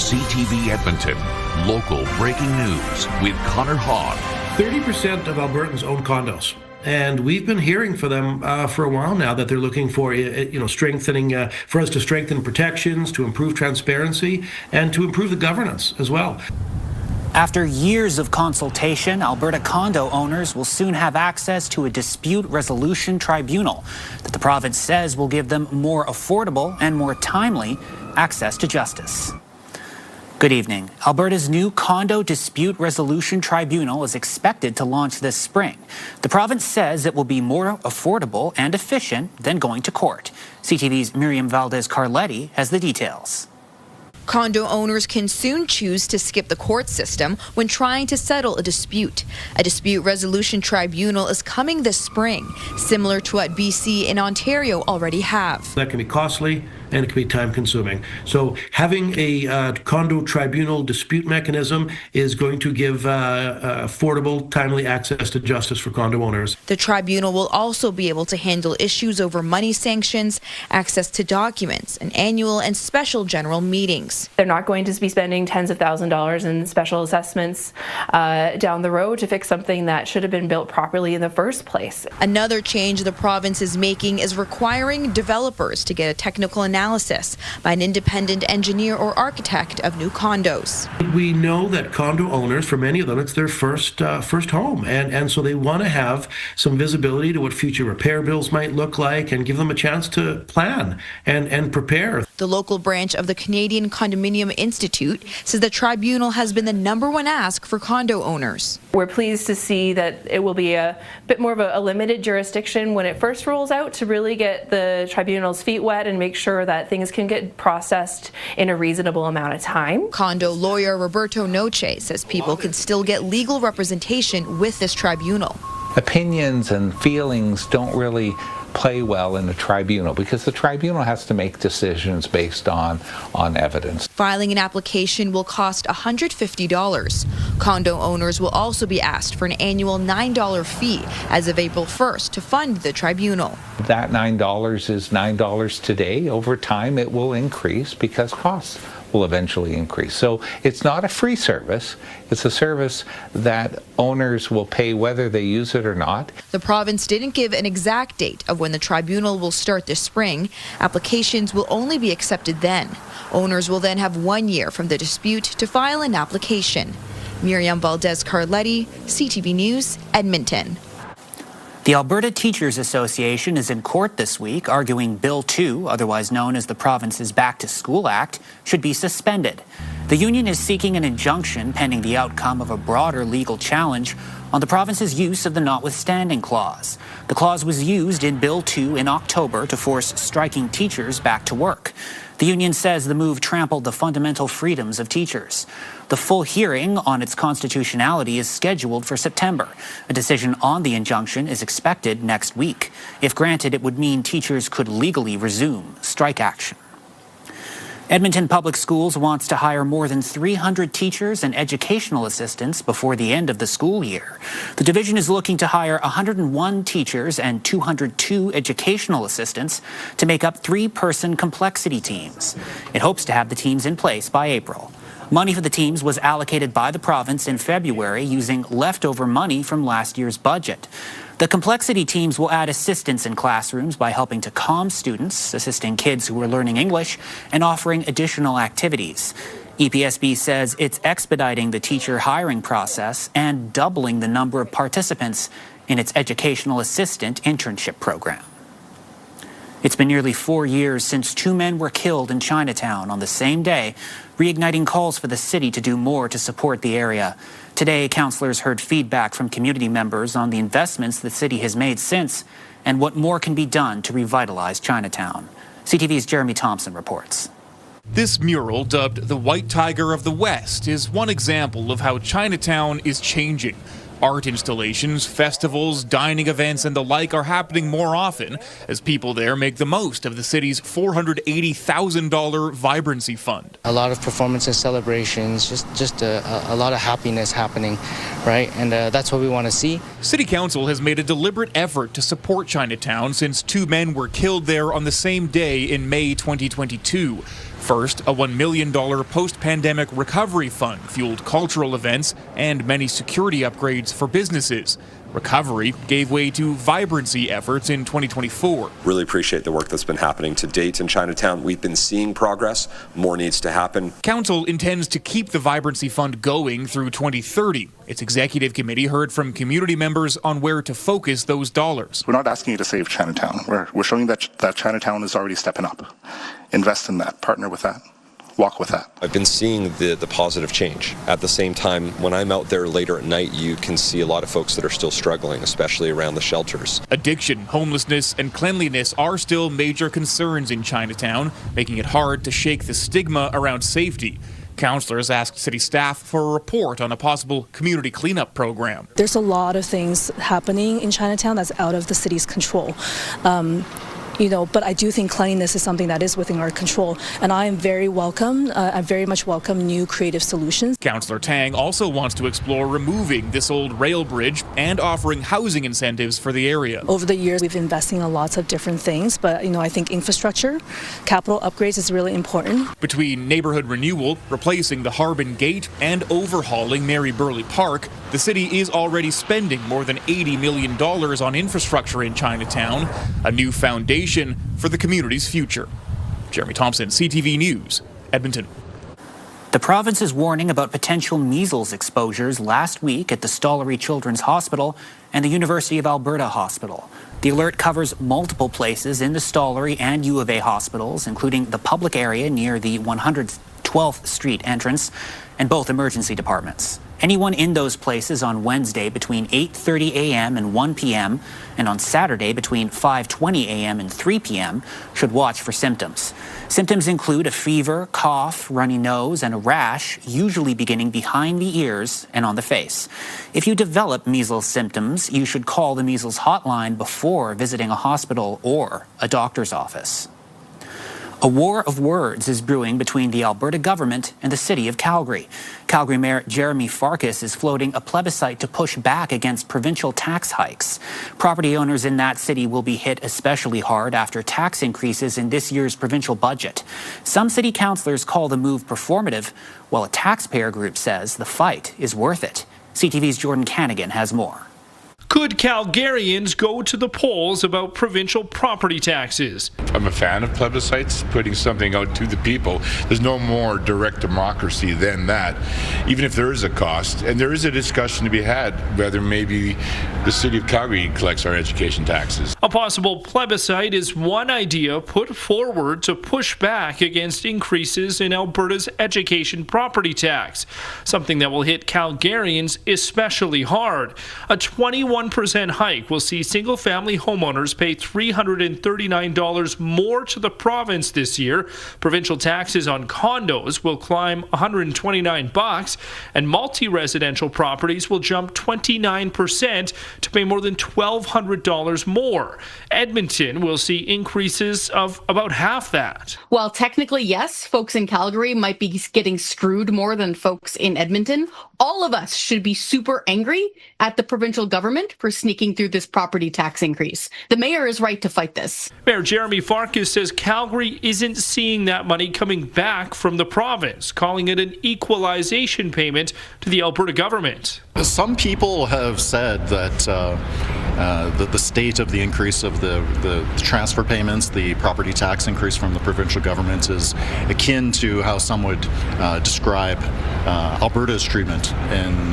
CTV Edmonton, local breaking news with Connor Hogg. 30% of Albertans own condos. And we've been hearing for them for a while now that they're looking for, strengthening, for us to strengthen protections, to improve transparency, and to improve the governance as well. After years of consultation, Alberta condo owners will soon have access to a dispute resolution tribunal that the province says will give them more affordable and more timely access to justice. Good evening. Alberta's new Condo Dispute Resolution Tribunal is expected to launch this spring. The province says it will be more affordable and efficient than going to court. CTV's Miriam Valdez-Carletti has the details. Condo owners can soon choose to skip the court system when trying to settle a dispute. A dispute resolution tribunal is coming this spring, similar to what BC and Ontario already have. That can be costly and it can be time-consuming. So having a condo tribunal dispute mechanism is going to give affordable, timely access to justice for condo owners. The tribunal will also be able to handle issues over money sanctions, access to documents, and annual and special general meetings. They're not going to be spending tens of thousands of dollars in special assessments down the road to fix something that should have been built properly in the first place. Another change the province is making is requiring developers to get a technical analysis by an independent engineer or architect of new condos. We know that condo owners, for many of them, it's their first home, and so they want to have some visibility to what future repair bills might look like and give them a chance to plan and prepare. The local branch of the Canadian Condominium Institute says the tribunal has been the #1 ask for condo owners. We're pleased to see that it will be a bit more of a limited jurisdiction when it first rolls out to really get the tribunal's feet wet and make sure that things can get processed in a reasonable amount of time. Condo lawyer Roberto Noche says people can still get legal representation with this tribunal. Opinions and feelings don't really play well in a tribunal because the tribunal has to make decisions based on evidence. Filing an application will cost $150. Condo owners will also be asked for an annual $9 fee as of April 1st to fund the tribunal. That $9 is $9 today. Over time it will increase because costs will eventually increase. So it's not a free service. It's a service that owners will pay whether they use it or not. The province didn't give an exact date of when the tribunal will start this spring. Applications will only be accepted then. Owners will then have 1 year from the dispute to file an application. Miriam Valdez-Carletti, CTV News, Edmonton. The Alberta Teachers Association is in court this week arguing Bill 2, otherwise known as the province's Back to School Act, should be suspended. The union is seeking an injunction pending the outcome of a broader legal challenge on the province's use of the notwithstanding clause. The clause was used in Bill 2 in October to force striking teachers back to work. The union says the move trampled the fundamental freedoms of teachers. The full hearing on its constitutionality is scheduled for September. A decision on the injunction is expected next week. If granted, it would mean teachers could legally resume strike action. Edmonton Public Schools wants to hire more than 300 teachers and educational assistants before the end of the school year. The division is looking to hire 101 teachers and 202 educational assistants to make up 3-person complexity teams. It hopes to have the teams in place by April. Money for the teams was allocated by the province in February using leftover money from last year's budget. The complexity teams will add assistance in classrooms by helping to calm students, assisting kids who are learning English, and offering additional activities. EPSB says it's expediting the teacher hiring process and doubling the number of participants in its educational assistant internship program. It's been nearly 4 years since 2 men were killed in Chinatown on the same day, reigniting calls for the city to do more to support the area. Today, councillors heard feedback from community members on the investments the city has made since and what more can be done to revitalize Chinatown. CTV's Jeremy Thompson reports. This mural, dubbed the White Tiger of the West, is one example of how Chinatown is changing. Art installations, festivals, dining events, and the like are happening more often as people there make the most of the city's $480,000 vibrancy fund. A lot of performances, celebrations, just a lot of happiness happening, right? And that's what we want to see. City Council has made a deliberate effort to support Chinatown since 2 men were killed there on the same day in May 2022. First, a $1 million post-pandemic recovery fund fueled cultural events and many security upgrades for businesses. Recovery gave way to vibrancy efforts in 2024. Really appreciate the work that's been happening to date in Chinatown. We've been seeing progress. More needs to happen. Council intends to keep the vibrancy fund going through 2030. Its executive committee heard from community members on where to focus those dollars. We're not asking you to save Chinatown. We're showing that Chinatown is already stepping up. Invest in that. Partner with that. Walk with that. I've been seeing the positive change. At the same time, when I'm out there later at night, you can see a lot of folks that are still struggling, especially around the shelters. Addiction, homelessness, and cleanliness are still major concerns in Chinatown, making it hard to shake the stigma around safety. Councillors asked city staff for a report on a possible community cleanup program. There's a lot of things happening in Chinatown that's out of the city's control. But I do think cleanliness is something that is within our control, and I am very much welcome new creative solutions. Councillor Tang also wants to explore removing this old rail bridge and offering housing incentives for the area. Over the years, we've invested in lots of different things, but I think infrastructure, capital upgrades is really important. Between neighborhood renewal, replacing the Harbin Gate, and overhauling Mary Burley Park, the city is already spending more than $80 million on infrastructure in Chinatown, a new foundation for the community's future. Jeremy Thompson, CTV News, Edmonton. The province is warning about potential measles exposures last week at the Stollery Children's Hospital and the University of Alberta Hospital. The alert covers multiple places in the Stollery and U of A hospitals, including the public area near the 112th Street entrance and both emergency departments. Anyone in those places on Wednesday between 8:30 a.m. and 1 p.m. and on Saturday between 5:20 a.m. and 3 p.m. should watch for symptoms. Symptoms include a fever, cough, runny nose, and a rash, usually beginning behind the ears and on the face. If you develop measles symptoms, you should call the measles hotline before visiting a hospital or a doctor's office. A war of words is brewing between the Alberta government and the city of Calgary. Calgary Mayor Jeremy Farkas is floating a plebiscite to push back against provincial tax hikes. Property owners in that city will be hit especially hard after tax increases in this year's provincial budget. Some city councillors call the move performative, while a taxpayer group says the fight is worth it. CTV's Jordan Canagan has more. Could Calgarians go to the polls about provincial property taxes? I'm a fan of plebiscites, putting something out to the people. There's no more direct democracy than that, even if there is a cost. And there is a discussion to be had whether maybe the city of Calgary collects our education taxes. A possible plebiscite is one idea put forward to push back against increases in Alberta's education property tax, something that will hit Calgarians especially hard. A 21% hike will see single-family homeowners pay $339 more to the province this year. Provincial taxes on condos will climb $129, and multi-residential properties will jump 29% to pay more than $1,200 more. Edmonton will see increases of about half that. Well, technically, yes, folks in Calgary might be getting screwed more than folks in Edmonton. All of us should be super angry at the provincial government for sneaking through this property tax increase. The mayor is right to fight this. Mayor Jeremy Farkas says Calgary isn't seeing that money coming back from the province, calling it an equalization payment to the Alberta government. Some people have said that the state of the increase of the transfer payments, the property tax increase from the provincial government is akin to how some would describe Alberta's treatment in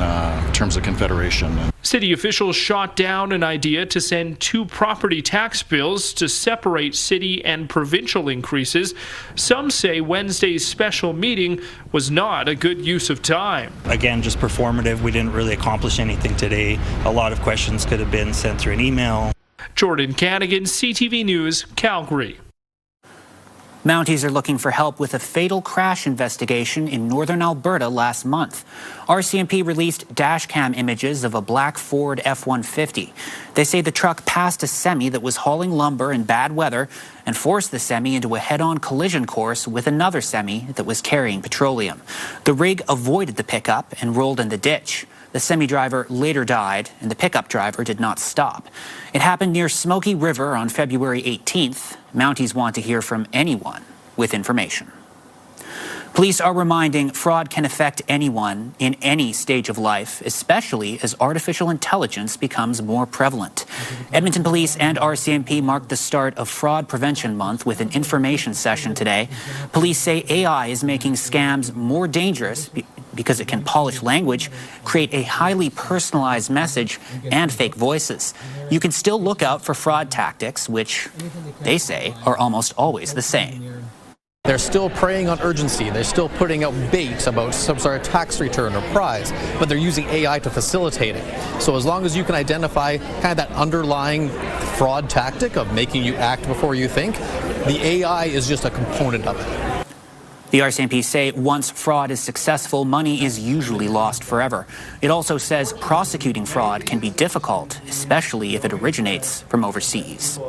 terms of Confederation. City officials shot down an idea to send two property tax bills to separate city and provincial increases. Some say Wednesday's special meeting was not a good use of time. Again, just performative. We didn't really accomplish anything today. A lot of questions could have been sent through an email. Jordan Canagan, CTV News, Calgary. Mounties are looking for help with a fatal crash investigation in northern Alberta last month. RCMP released dashcam images of a black Ford F-150. They say the truck passed a semi that was hauling lumber in bad weather and forced the semi into a head-on collision course with another semi that was carrying petroleum. The rig avoided the pickup and rolled in the ditch. The semi-driver later died, and the pickup driver did not stop. It happened near Smoky River on February 18th. Mounties want to hear from anyone with information. Police are reminding fraud can affect anyone in any stage of life, especially as artificial intelligence becomes more prevalent. Edmonton Police and RCMP marked the start of Fraud Prevention Month with an information session today. Police say AI is making scams more dangerous because it can polish language, create a highly personalized message, and fake voices. You can still look out for fraud tactics, which they say are almost always the same. They're still preying on urgency. They're still putting out bait about some sort of tax return or prize, but they're using AI to facilitate it. So as long as you can identify kind of that underlying fraud tactic of making you act before you think, the AI is just a component of it. The RCMP say once fraud is successful, money is usually lost forever. It also says prosecuting fraud can be difficult, especially if it originates from overseas.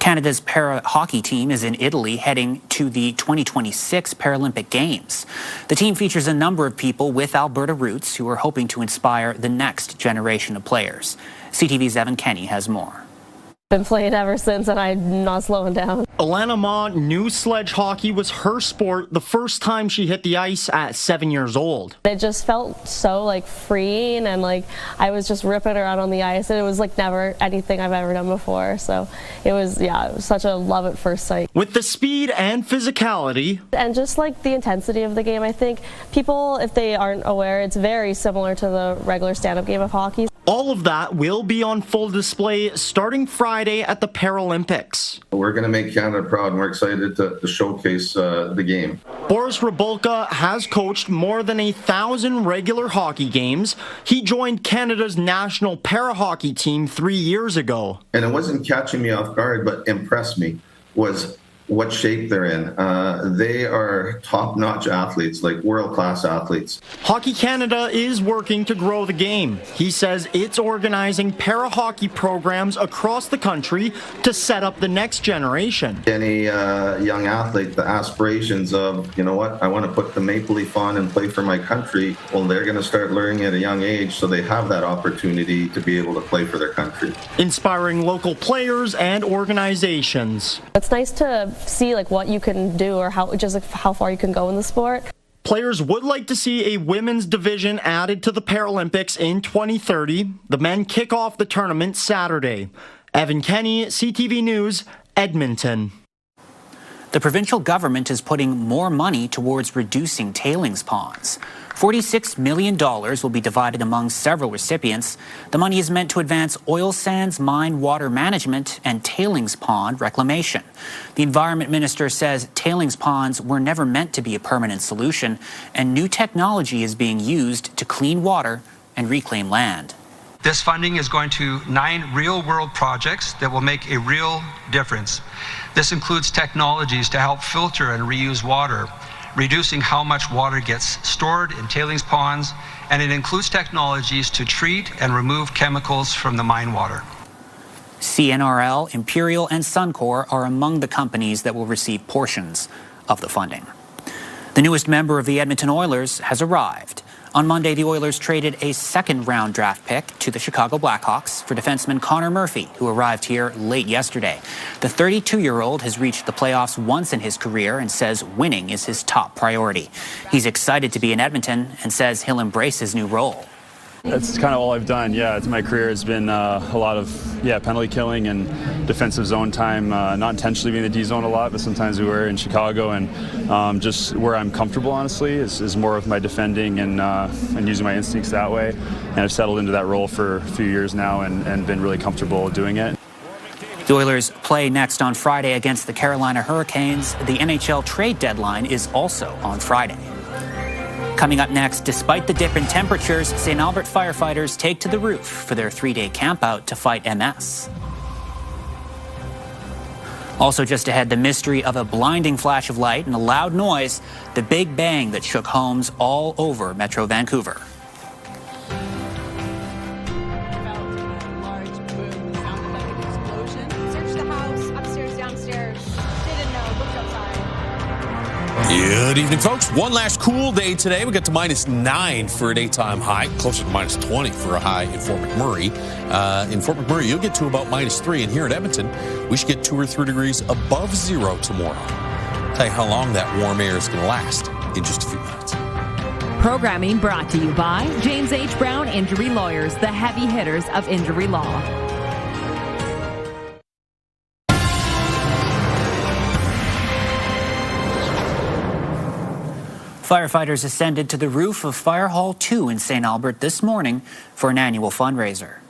Canada's para-hockey team is in Italy heading to the 2026 Paralympic Games. The team features a number of people with Alberta roots who are hoping to inspire the next generation of players. CTV's Evan Kenny has more. Been playing ever since, and I'm not slowing down. Alana Ma knew sledge hockey was her sport the first time she hit the ice at 7 years old. It just felt so freeing, and I was just ripping around on the ice, and it was never anything I've ever done before. So it was such a love at first sight. With the speed and physicality, and just the intensity of the game, I think people, if they aren't aware, it's very similar to the regular stand-up game of hockey. All of that will be on full display starting Friday at the Paralympics. We're going to make Canada proud, and we're excited to showcase the game. Boris Rabulka has coached more than 1,000 regular hockey games. He joined Canada's national para-hockey team 3 years ago. And it wasn't catching me off guard, but impressed me was what shape they're in. They are top-notch athletes, world-class athletes. Hockey Canada is working to grow the game. He says it's organizing para-hockey programs across the country to set up the next generation. Any young athlete, the aspirations of, you know what, I want to put the maple leaf on and play for my country, well, they're going to start learning at a young age, so they have that opportunity to be able to play for their country. Inspiring local players and organizations. It's nice to see what you can do or how far you can go in the sport. Players would like to see a women's division added to the Paralympics in 2030. The men kick off the tournament Saturday. Evan Kenny, CTV News, Edmonton. The provincial government is putting more money towards reducing tailings ponds. $46 million will be divided among several recipients. The money is meant to advance oil sands mine water management and tailings pond reclamation. The Environment Minister says tailings ponds were never meant to be a permanent solution, and new technology is being used to clean water and reclaim land. This funding is going to 9 real-world projects that will make a real difference. This includes technologies to help filter and reuse water, reducing how much water gets stored in tailings ponds, and it includes technologies to treat and remove chemicals from the mine water. CNRL, Imperial, and Suncor are among the companies that will receive portions of the funding. The newest member of the Edmonton Oilers has arrived. On Monday, the Oilers traded a second-round draft pick to the Chicago Blackhawks for defenseman Connor Murphy, who arrived here late yesterday. The 32-year-old has reached the playoffs once in his career and says winning is his top priority. He's excited to be in Edmonton and says he'll embrace his new role. That's kind of all I've done. It's my career has been a lot of penalty killing and defensive zone time, not intentionally being the D zone a lot, but sometimes we were in Chicago, and just where I'm comfortable, honestly, is more of my defending and using my instincts that way. And I've settled into that role for a few years now and been really comfortable doing it. The Oilers play next on Friday against the Carolina Hurricanes. The NHL trade deadline is also on Friday. Coming up next, despite the dip in temperatures, St. Albert firefighters take to the roof for their 3-day campout to fight MS. Also just ahead, the mystery of a blinding flash of light and a loud noise, the big bang that shook homes all over Metro Vancouver. Good evening, folks. One last cool day today. We got to -9 for a daytime high, closer to -20 for a high in Fort McMurray. In Fort McMurray, you'll get to about -3, and here at Edmonton, we should get 2 or 3 degrees above zero tomorrow. Tell you how long that warm air is going to last in just a few minutes. Programming brought to you by James H. Brown Injury Lawyers, the heavy hitters of injury law. Firefighters ascended to the roof of Fire Hall 2 in St. Albert this morning for an annual fundraiser.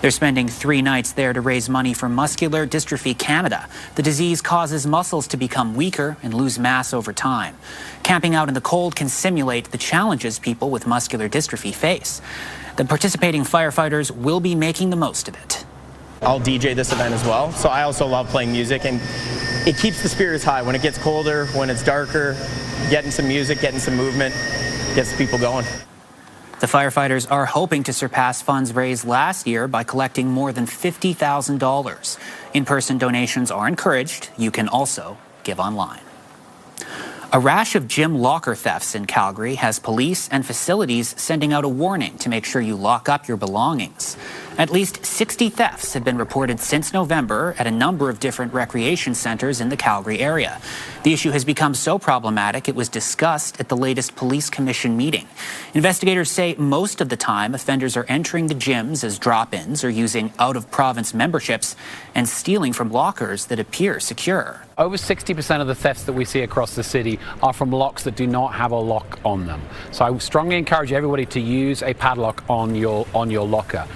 They're spending 3 nights there to raise money for Muscular Dystrophy Canada. The disease causes muscles to become weaker and lose mass over time. Camping out in the cold can simulate the challenges people with muscular dystrophy face. The participating firefighters will be making the most of it. I'll DJ this event as well, so I also love playing music, and it keeps the spirits high. When it gets colder, when it's darker, getting some music, getting some movement, gets people going. The firefighters are hoping to surpass funds raised last year by collecting more than $50,000. In-person donations are encouraged. You can also give online. A rash of gym locker thefts in Calgary has police and facilities sending out a warning to make sure you lock up your belongings. At least 60 thefts have been reported since November at a number of different recreation centers in the Calgary area. The issue has become so problematic it was discussed at the latest police commission meeting. Investigators say most of the time offenders are entering the gyms as drop-ins or using out-of-province memberships and stealing from lockers that appear secure. Over 60% of the thefts that we see across the city are from locks that do not have a lock on them. So I strongly encourage everybody to use a padlock on your locker.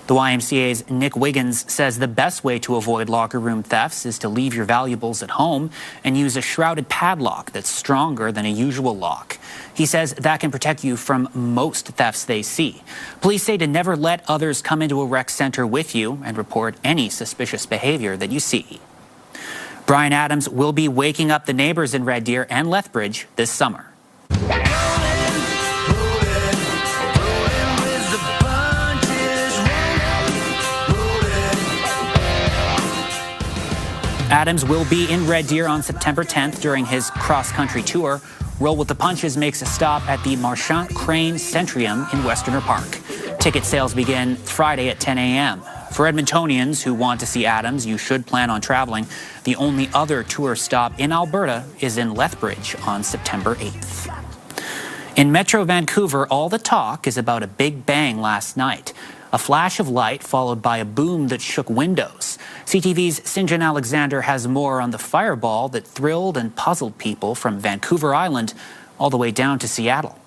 The YMCA's Nick Wiggins says the best way to avoid locker room thefts is to leave your valuables at home and use a shrouded padlock that's stronger than a usual lock. He says that can protect you from most thefts they see. Police say to never let others come into a rec center with you and report any suspicious behavior that you see. Bryan Adams will be waking up the neighbors in Red Deer and Lethbridge this summer. Adams will be in Red Deer on September 10th during his cross-country tour. Roll with the Punches makes a stop at the Marchant Crane Centrium in Westerner Park. Ticket sales begin Friday at 10 a.m. For Edmontonians who want to see Adams, you should plan on traveling. The only other tour stop in Alberta is in Lethbridge on September 8th. In Metro Vancouver, all the talk is about a big bang last night. A flash of light followed by a boom that shook windows. CTV's Sinjan Alexander has more on the fireball that thrilled and puzzled people from Vancouver Island all the way down to Seattle.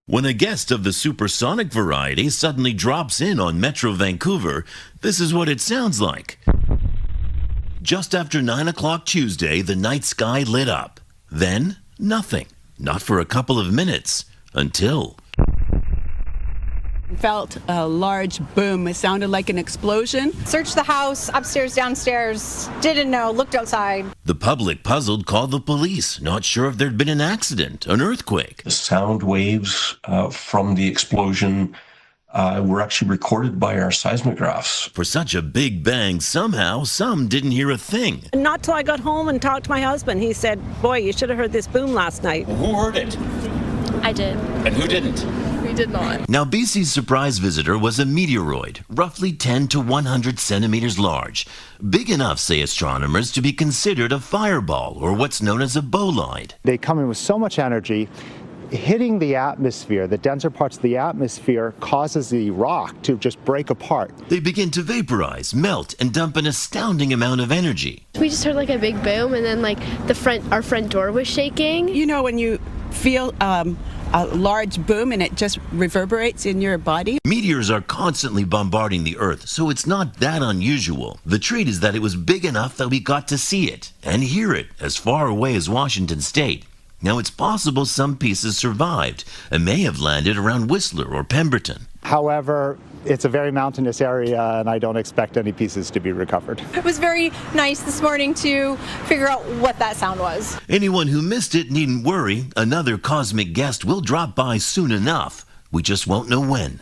When a guest of the supersonic variety suddenly drops in on Metro Vancouver, this is what it sounds like. Just after 9 o'clock Tuesday, the night sky lit up. Then, nothing. Not for a couple of minutes. Until... Felt a large boom. It sounded like an explosion. Searched the house, upstairs, downstairs. Didn't know, looked outside. The public, puzzled, called the police, not sure if there'd been an accident, an earthquake. The sound waves from the explosion were actually recorded by our seismographs. For such a big bang, somehow, some didn't hear a thing. Not till I got home and talked to my husband. He said, boy, you should have heard this boom last night. Who heard it? I did. And who didn't? We did not. Now, BC's surprise visitor was a meteoroid, roughly 10 to 100 centimeters large. Big enough, say astronomers, to be considered a fireball, or what's known as a bolide. They come in with so much energy, hitting the atmosphere, the denser parts of the atmosphere causes the rock to just break apart. They begin to vaporize, melt, and dump an astounding amount of energy. We just heard like a big boom, and then like our front door was shaking. You know when you feel a large boom and it just reverberates in your body. Meteors are constantly bombarding the Earth, so it's not that unusual. The treat is that it was big enough that we got to see it and hear it as far away as Washington State. Now, it's possible some pieces survived and may have landed around Whistler or Pemberton. However, it's a very mountainous area, and I don't expect any pieces to be recovered. It was very nice this morning to figure out what that sound was. Anyone who missed it needn't worry. Another cosmic guest will drop by soon enough. We just won't know when.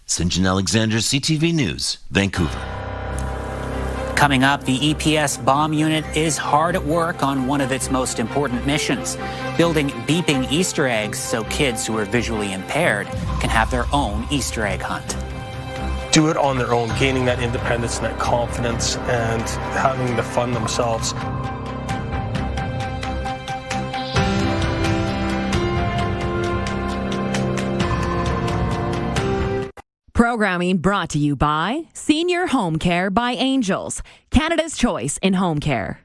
Sinjan Alexander, CTV News, Vancouver. Coming up, the EPS bomb unit is hard at work on one of its most important missions, building beeping Easter eggs so kids who are visually impaired can have their own Easter egg hunt. do it on their own, gaining that independence and that confidence and having the fun themselves. Programming brought to you by Senior Home Care by Angels, Canada's choice in home care.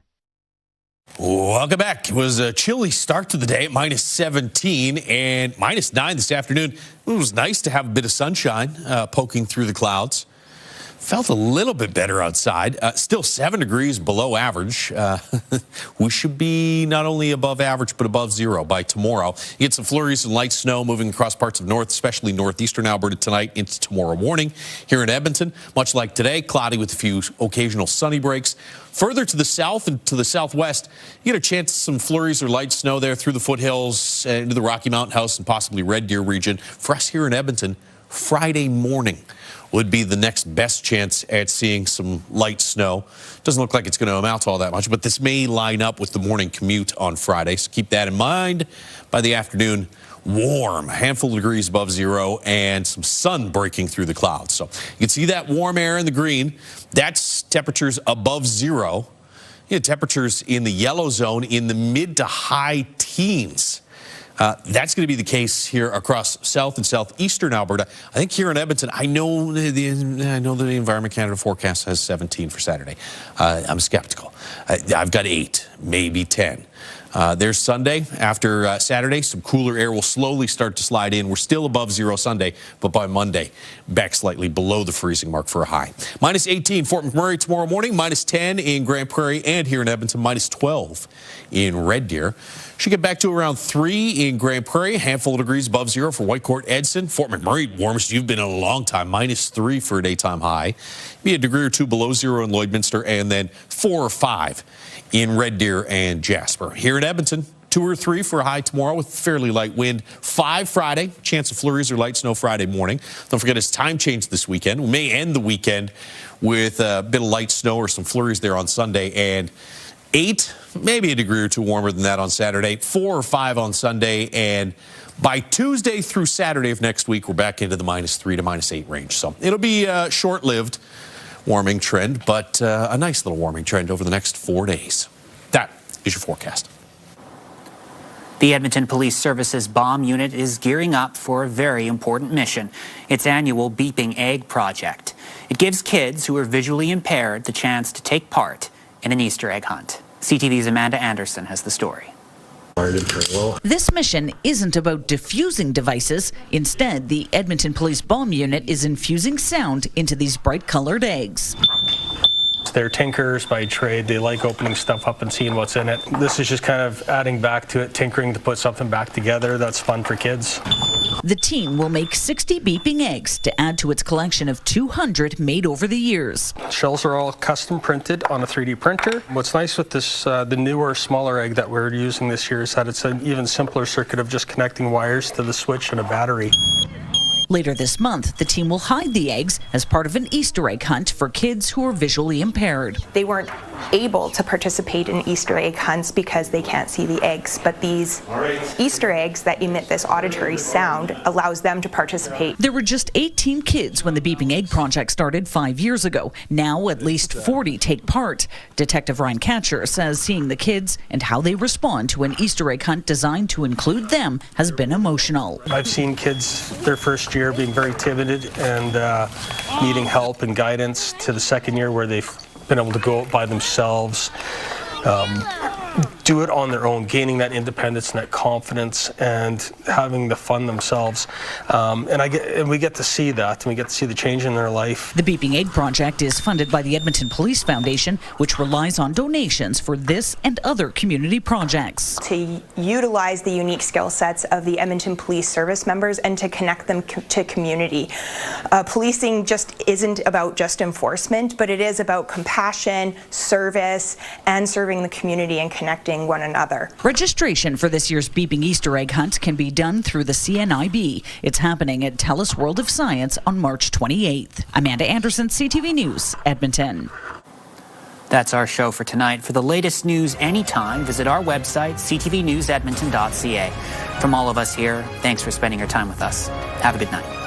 Welcome back. It was a chilly start to the day at minus 17 and minus 9 this afternoon. It was nice to have a bit of sunshine poking through the clouds. Felt a little bit better outside. Still 7 degrees below average. We should be not only above average, but above zero by tomorrow. You get some flurries and light snow moving across parts of north, especially northeastern Alberta tonight into tomorrow morning. Here in Edmonton, much like today, cloudy with a few occasional sunny breaks. Further to the south and to the southwest, you get a chance of some flurries or light snow there through the foothills into the Rocky Mountain House and possibly Red Deer region. For us here in Edmonton, Friday morning would be the next best chance at seeing some light snow. Doesn't look like it's going to amount to all that much, but this may line up with the morning commute on Friday, so keep that in mind. By the afternoon, warm, handful of degrees above zero, and some sun breaking through the clouds. So you can see that warm air in the green. That's temperatures above zero. You have temperatures in the yellow zone in the mid to high teens. That's going to be the case here across south and southeastern Alberta. I think here in Edmonton, I know the Environment Canada forecast has 17 for Saturday. I'm skeptical. I've got 8, maybe 10. There's Sunday. After Saturday, some cooler air will slowly start to slide in. We're still above zero Sunday, but by Monday, back slightly below the freezing mark for a high. Minus 18 Fort McMurray tomorrow morning, minus 10 in Grand Prairie, and here in Edmonton, minus 12 in Red Deer. Should get back to around 3 in Grand Prairie, a handful of degrees above zero for Whitecourt, Edson. Fort McMurray, warmest you've been in a long time, minus 3 for a daytime high. Be a degree or 2 below zero in Lloydminster, and then 4 or 5 in Red Deer and Jasper. Here in Edmonton, 2 or 3 for a high tomorrow with fairly light wind. 5 Friday, chance of flurries or light snow Friday morning. Don't forget it's time change this weekend. We may end the weekend with a bit of light snow or some flurries there on Sunday, and 8, maybe a degree or 2 warmer than that on Saturday, 4 or 5 on Sunday, and by Tuesday through Saturday of next week, we're back into the minus 3 to minus 8 range. So it'll be a short-lived warming trend, but a nice little warming trend over the next 4 days. That is your forecast. The Edmonton Police Services Bomb Unit is gearing up for a very important mission, its annual Beeping Egg project. It gives kids who are visually impaired the chance to take part in an Easter egg hunt. CTV's Amanda Anderson has the story. This mission isn't about diffusing devices. Instead, the Edmonton Police Bomb Unit is infusing sound into these bright-colored eggs. They're tinkers by trade. They like opening stuff up and seeing what's in it. This is just kind of adding back to it, tinkering to put something back together that's fun for kids. The team will make 60 beeping eggs to add to its collection of 200 made over the years. Shells are all custom printed on a 3D printer. What's nice with this, the newer, smaller egg that we're using this year is that it's an even simpler circuit of just connecting wires to the switch and a battery. Later this month, the team will hide the eggs as part of an Easter egg hunt for kids who are visually impaired. They weren't able to participate in Easter egg hunts because they can't see the eggs, but these Easter eggs that emit this auditory sound allows them to participate. There were just 18 kids when the Beeping Egg project started 5 years ago. Now at least 40 take part. Detective Ryan Catcher says seeing the kids and how they respond to an Easter egg hunt designed to include them has been emotional. I've seen kids their first year being very timid and needing help and guidance, to the second year where they've been able to go out by themselves, do it on their own, gaining that independence and that confidence and having the fun themselves. And we get to see that, and we get to see the change in their life. The Beeping Egg project is funded by the Edmonton Police Foundation, which relies on donations for this and other community projects. To utilize the unique skill sets of the Edmonton Police service members and to connect them to community. Policing just isn't about just enforcement, but it is about compassion, service, and serving the community and connecting one another. Registration for this year's Beeping Easter Egg Hunt can be done through the CNIB. It's happening at TELUS World of Science on March 28th. Amanda Anderson, CTV News, Edmonton. That's our show for tonight. For the latest news anytime, visit our website, ctvnewsedmonton.ca. From all of us here, thanks for spending your time with us. Have a good night.